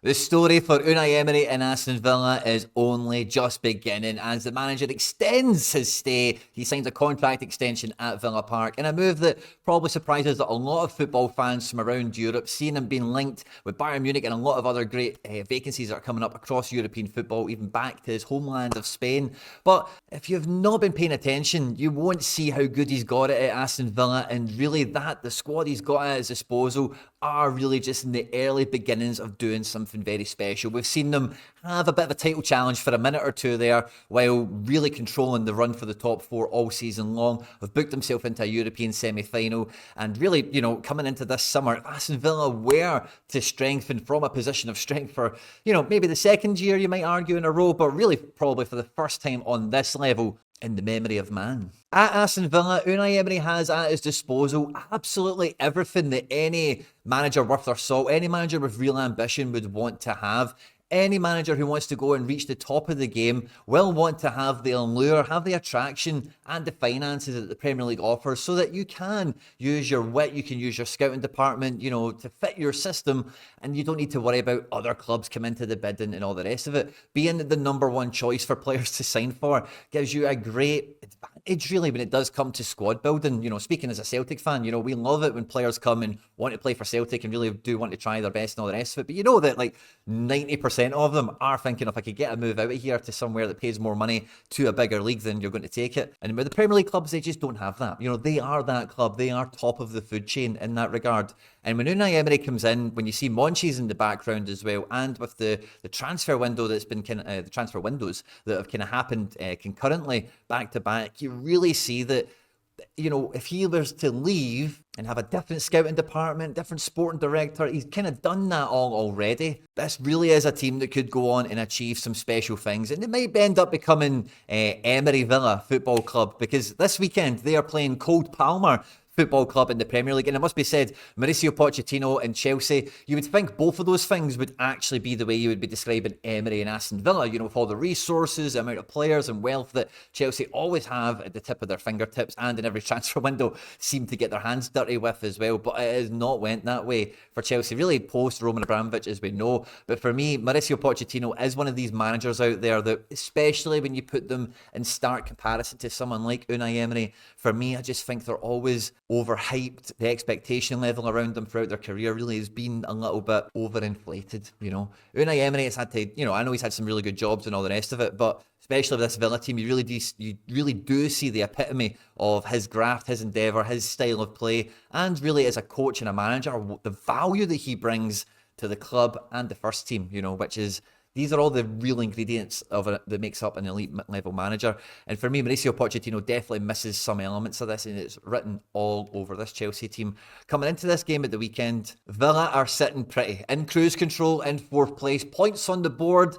The story for Unai Emery and Aston Villa is only just beginning as the manager extends his stay. He signs a contract extension at Villa Park in a move that probably surprises a lot of football fans from around Europe, seeing him being linked with Bayern Munich and a lot of other great vacancies that are coming up across European football, even back to his homeland of Spain. But if you've not been paying attention, you won't see how good he's got it at Aston Villa, and really that the squad he's got at his disposal are really just in the early beginnings of doing something very special. We've seen them have a bit of a title challenge for a minute or two there while really controlling the run for the top four all season long. Have booked himself into a European semi-final and really, coming into this summer, Aston Villa were to strengthen from a position of strength for, maybe the second year you might argue in a row, but really probably for the first time on this level in the memory of man. At Aston Villa, Unai Emery has at his disposal absolutely everything that any manager worth their salt, any manager with real ambition would want to have. Any manager who wants to go and reach the top of the game will want to have the allure, have the attraction and the finances that the Premier League offers so that you can use your wit, you can use your scouting department, to fit your system, and you don't need to worry about other clubs come into the bidding and all the rest of it. Being the number one choice for players to sign for gives you a great advantage really when it does come to squad building. Speaking as a Celtic fan, we love it when players come and want to play for Celtic and really do want to try their best and all the rest of it. But you know that like 90% of them are thinking, if I could get a move out of here to somewhere that pays more money to a bigger league, then you're going to take it. And with the Premier League clubs, they just don't have that. They are that club. They are top of the food chain in that regard. And when Unai Emery comes in, when you see Monchi's in the background as well, and with the transfer window that's been the transfer windows that have kind of happened concurrently back to back, you really see that if he was to leave and have a different scouting department, different sporting director, he's kind of done that all already. This really is a team that could go on and achieve some special things. And it might end up becoming Emery Villa Football Club, because this weekend they are playing Cold Palmer Football Club in the Premier League. And it must be said, Mauricio Pochettino and Chelsea, you would think both of those things would actually be the way you would be describing Emery and Aston Villa, with all the resources, the amount of players and wealth that Chelsea always have at the tip of their fingertips and in every transfer window seem to get their hands dirty with as well. But it has not went that way for Chelsea, really post Roman Abramovich, as we know. But for me, Mauricio Pochettino is one of these managers out there that, especially when you put them in stark comparison to someone like Unai Emery, for me, I just think they're always overhyped. The expectation level around them throughout their career really has been a little bit overinflated. Unai Emery has had to, I know he's had some really good jobs and all the rest of it, but especially with this Villa team, you really do see the epitome of his graft, his endeavour, his style of play, and really as a coach and a manager, the value that he brings to the club and the first team, which is, these are all the real ingredients that makes up an elite level manager. And for me, Mauricio Pochettino definitely misses some elements of this, and it's written all over this Chelsea team. Coming into this game at the weekend, Villa are sitting pretty in cruise control in fourth place, points on the board.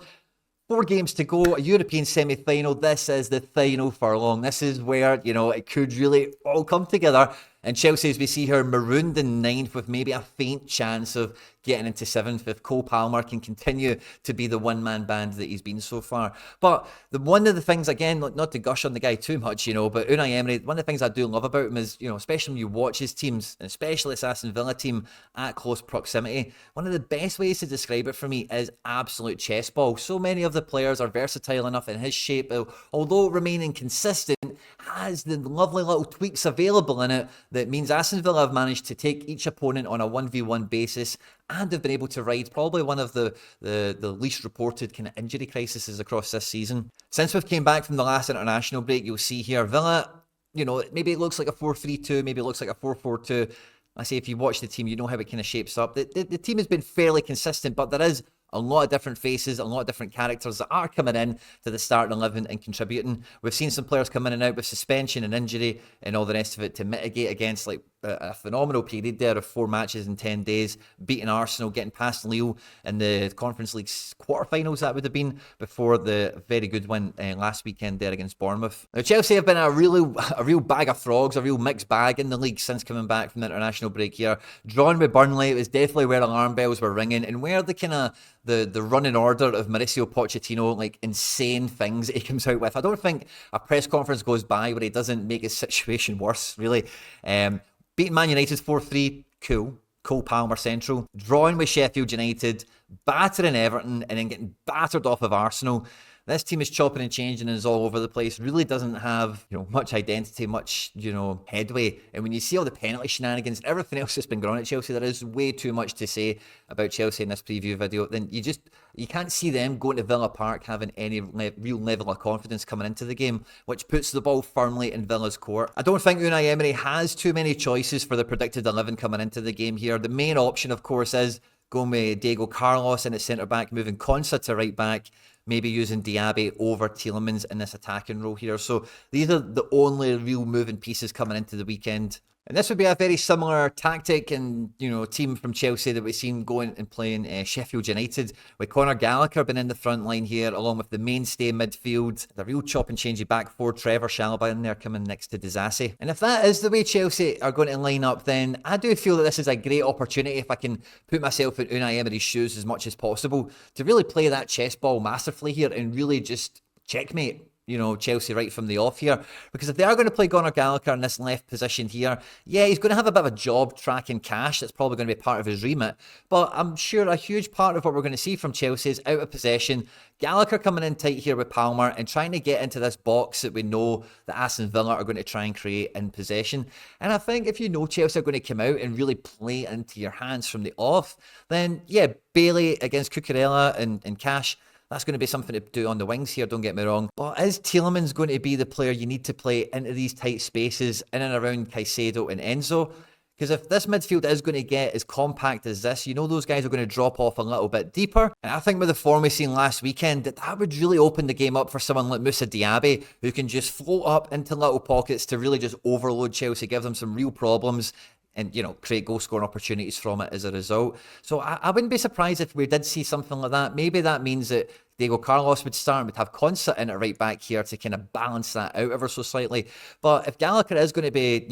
4 games to go, a European semi-final. This is the final furlong. This is where, it could really all come together. And Chelsea, as we see here, marooned in 9th with maybe a faint chance of getting into 7th if Cole Palmer can continue to be the one-man band that he's been so far. But one of the things, again, not to gush on the guy too much, but Unai Emery, one of the things I do love about him is, especially when you watch his teams, and especially this Aston Villa team at close proximity, one of the best ways to describe it for me is absolute chess ball. So many of the players are versatile enough in his shape, although remaining consistent, has the lovely little tweaks available in it that means Aston Villa have managed to take each opponent on a 1v1 basis and have been able to ride probably one of the least reported kind of injury crises across this season. Since we've came back from the last international break, you'll see here, Villa, maybe it looks like a 4-3-2, maybe it looks like a 4-4-2. I say if you watch the team, you know how it kind of shapes up. The team has been fairly consistent, but there is a lot of different faces, a lot of different characters that are coming in to the starting 11 and contributing. We've seen some players come in and out with suspension and injury and all the rest of it to mitigate against like a phenomenal period there of 4 matches in 10 days, beating Arsenal, getting past Lille in the Conference League quarterfinals, that would have been, before the very good win last weekend there against Bournemouth. Now, Chelsea have been a real bag of frogs, a real mixed bag in the league since coming back from the international break here. Drawn with Burnley, it was definitely where alarm bells were ringing, and where the kind of the running order of Mauricio Pochettino, like insane things that he comes out with. I don't think a press conference goes by where he doesn't make his situation worse, really. Beating Man United 4-3, cool. Cole Palmer central, drawing with Sheffield United, battering Everton, and then getting battered off of Arsenal. This team is chopping and changing and is all over the place. Really doesn't have, much identity, much, headway. And when you see all the penalty shenanigans and everything else that's been going on at Chelsea, there is way too much to say about Chelsea in this preview video. Then you can't see them going to Villa Park having any real level of confidence coming into the game, which puts the ball firmly in Villa's court. I don't think Unai Emery has too many choices for the predicted 11 coming into the game here. The main option, of course, is going with Diego Carlos in at centre-back, moving Konsa to right-back, maybe using Diaby over Tielemans in this attacking role here. So these are the only real moving pieces coming into the weekend. And this would be a very similar tactic and, team from Chelsea that we've seen going and playing Sheffield United, with Conor Gallagher being in the front line here, along with the mainstay midfield, the real chop and changey back four, Trevor Chalobah in there coming next to Disasi. And if that is the way Chelsea are going to line up, then I do feel that this is a great opportunity, if I can put myself in Unai Emery's shoes as much as possible, to really play that chess ball masterfully here and really just checkmate Chelsea right from the off here. Because if they are going to play Conor Gallagher in this left position here, yeah, he's going to have a bit of a job tracking cash. That's probably going to be part of his remit. But I'm sure a huge part of what we're going to see from Chelsea is out of possession. Gallagher coming in tight here with Palmer and trying to get into this box that we know that Aston Villa are going to try and create in possession. And I think if Chelsea are going to come out and really play into your hands from the off, then yeah, Bailey against Cucurella and Cash, that's going to be something to do on the wings here, don't get me wrong. But is Tielemans going to be the player you need to play into these tight spaces in and around Caicedo and Enzo? Because if this midfield is going to get as compact as this, those guys are going to drop off a little bit deeper. And I think with the form we seen last weekend, that would really open the game up for someone like Moussa Diaby, who can just float up into little pockets to really just overload Chelsea, give them some real problems, and, create goal-scoring opportunities from it as a result. So I wouldn't be surprised if we did see something like that. Maybe that means that Diego Carlos would start and would have Konsa in at right back here to kind of balance that out ever so slightly. But if Gallagher is going to be,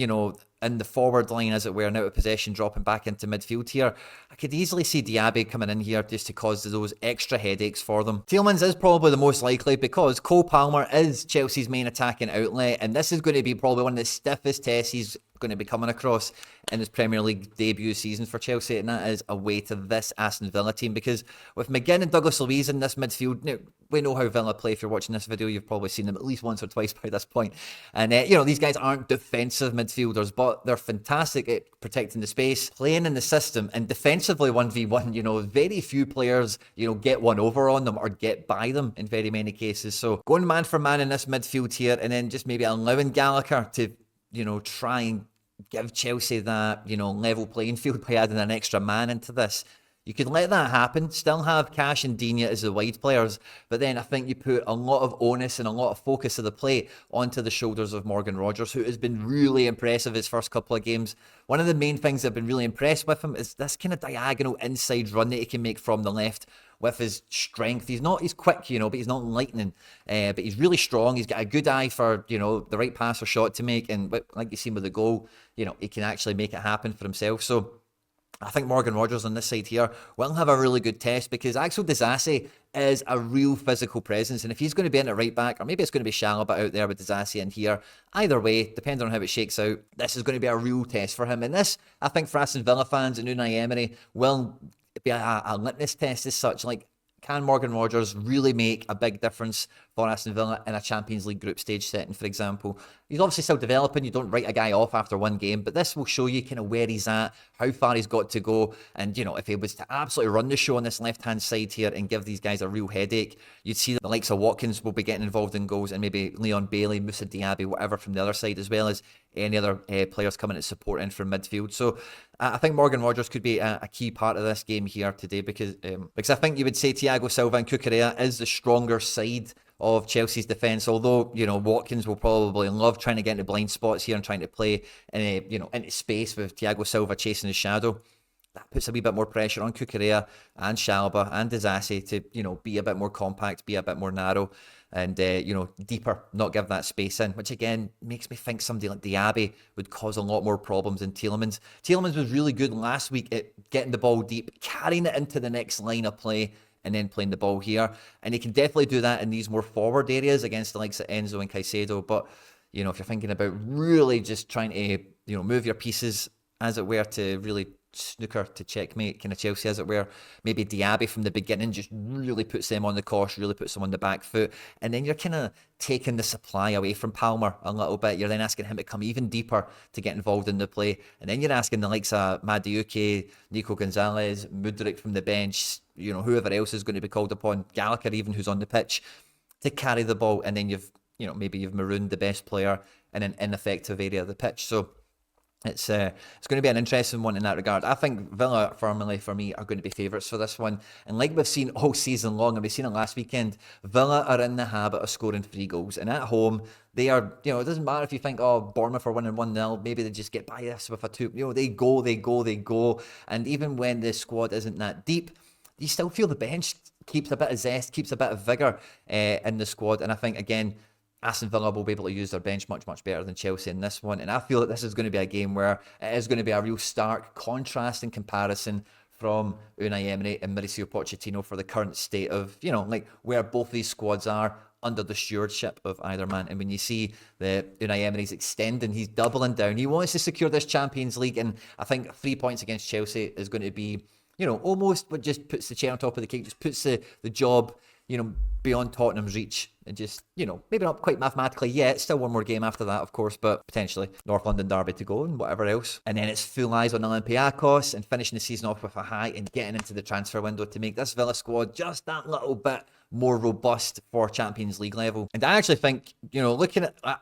in the forward line, as it were, and out of possession, dropping back into midfield here, I could easily see Diaby coming in here just to cause those extra headaches for them. Tielemans is probably the most likely because Cole Palmer is Chelsea's main attacking outlet, and this is going to be probably one of the stiffest tests he's going to be coming across in his Premier League debut season for Chelsea, and that is away to this Aston Villa team, because with McGinn and Douglas Luiz in this midfield, we know how Villa play. If you're watching this video, you've probably seen them at least once or twice by this point. And, these guys aren't defensive midfielders, but they're fantastic at protecting the space, playing in the system, and defensively 1v1, very few players, get one over on them or get by them in very many cases. So going man for man in this midfield here, and then just maybe allowing Gallagher to, try and give Chelsea that, level playing field by adding an extra man into this. You could let that happen, still have Cash and Digne as the wide players, but then I think you put a lot of onus and a lot of focus of the play onto the shoulders of Morgan Rogers, who has been really impressive his first couple of games. One of the main things I've been really impressed with him is this kind of diagonal inside run that he can make from the left with his strength. He's quick, but he's not lightning. But he's really strong. He's got a good eye for, the right pass or shot to make. And like you've seen with the goal, he can actually make it happen for himself. So I think Morgan Rogers on this side here will have a really good test, because Axel Disasi is a real physical presence. And if he's going to be in at right back, or maybe it's going to be Chalobah out there with Disasi in here, either way, depending on how it shakes out, this is going to be a real test for him. And this, I think, for Aston Villa fans and Unai Emery, will be a litmus test as such. Like, can Morgan Rogers really make a big difference for Aston Villa in a Champions League group stage setting, for example? He's obviously still developing. You don't write a guy off after one game, but this will show you kind of where he's at, how far he's got to go. And, if he was to absolutely run the show on this left-hand side here and give these guys a real headache, you'd see that the likes of Watkins will be getting involved in goals, and maybe Leon Bailey, Moussa Diaby, whatever from the other side, as well as any other players coming to support in from midfield. So I think Morgan Rogers could be a key part of this game here today, because I think you would say Thiago Silva and Cucurella is the stronger side of Chelsea's defence, although, Watkins will probably love trying to get into blind spots here and trying to play in into space with Thiago Silva chasing his shadow. That puts a wee bit more pressure on Cucurella and Chalobah and Disasi to, be a bit more compact, be a bit more narrow, and, deeper, not give that space in, which again makes me think somebody like Diaby would cause a lot more problems than Tielemans. Tielemans was really good last week at getting the ball deep, carrying it into the next line of play, and then playing the ball here. And he can definitely do that in these more forward areas against the likes of Enzo and Caicedo. But, if you're thinking about really just trying to, move your pieces, as it were, to really snooker to checkmate kind of Chelsea, as it were. Maybe Diaby from the beginning just really puts them on the course, really puts them on the back foot. And then you're kind of taking the supply away from Palmer a little bit. You're then asking him to come even deeper to get involved in the play. And then you're asking the likes of Madueke, Nico Gonzalez, Mudryk from the bench, you know, whoever else is going to be called upon, Gallagher even, who's on the pitch, to carry the ball. And then maybe you've marooned the best player in an ineffective area of the pitch. So it's going to be an interesting one in that regard. I think Villa, firmly for me, are going to be favourites for this one. And like we've seen all season long, and we've seen it last weekend, Villa are in the habit of scoring 3 goals. And at home, they are, it doesn't matter if you think, Bournemouth are winning 1-0, maybe they just get by us with a 2. They go. And even when the squad isn't that deep, you still feel the bench keeps a bit of zest, keeps a bit of vigour in the squad. And I think, again, Aston Villa will be able to use their bench much, much better than Chelsea in this one. And I feel that this is going to be a game where it is going to be a real stark contrast and comparison from Unai Emery and Mauricio Pochettino for the current state of, where both these squads are under the stewardship of either man. And when you see that Unai Emery's extending, he's doubling down. He wants to secure this Champions League. And I think 3 points against Chelsea is going to be, almost what just puts the cherry on top of the cake, just puts the job, beyond Tottenham's reach. And just, maybe not quite mathematically yet. Still one more game after that, of course, but potentially North London derby to go and whatever else. And then it's full eyes on Olympiacos and finishing the season off with a high and getting into the transfer window to make this Villa squad just that little bit more robust for Champions League level. And I actually think, looking at that,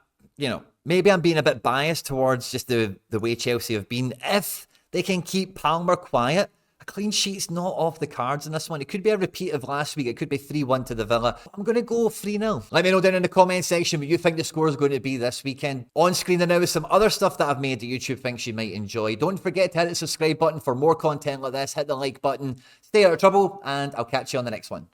maybe I'm being a bit biased towards just the way Chelsea have been. If they can keep Palmer quiet, clean sheet's not off the cards in this one. It could be a repeat of last week. It could be 3-1 to the Villa. I'm going to go 3-0. Let me know down in the comment section what you think the score is going to be this weekend. On screen and now is some other stuff that I've made that YouTube thinks you might enjoy. Don't forget to hit the subscribe button for more content like this. Hit the like button. Stay out of trouble, and I'll catch you on the next one.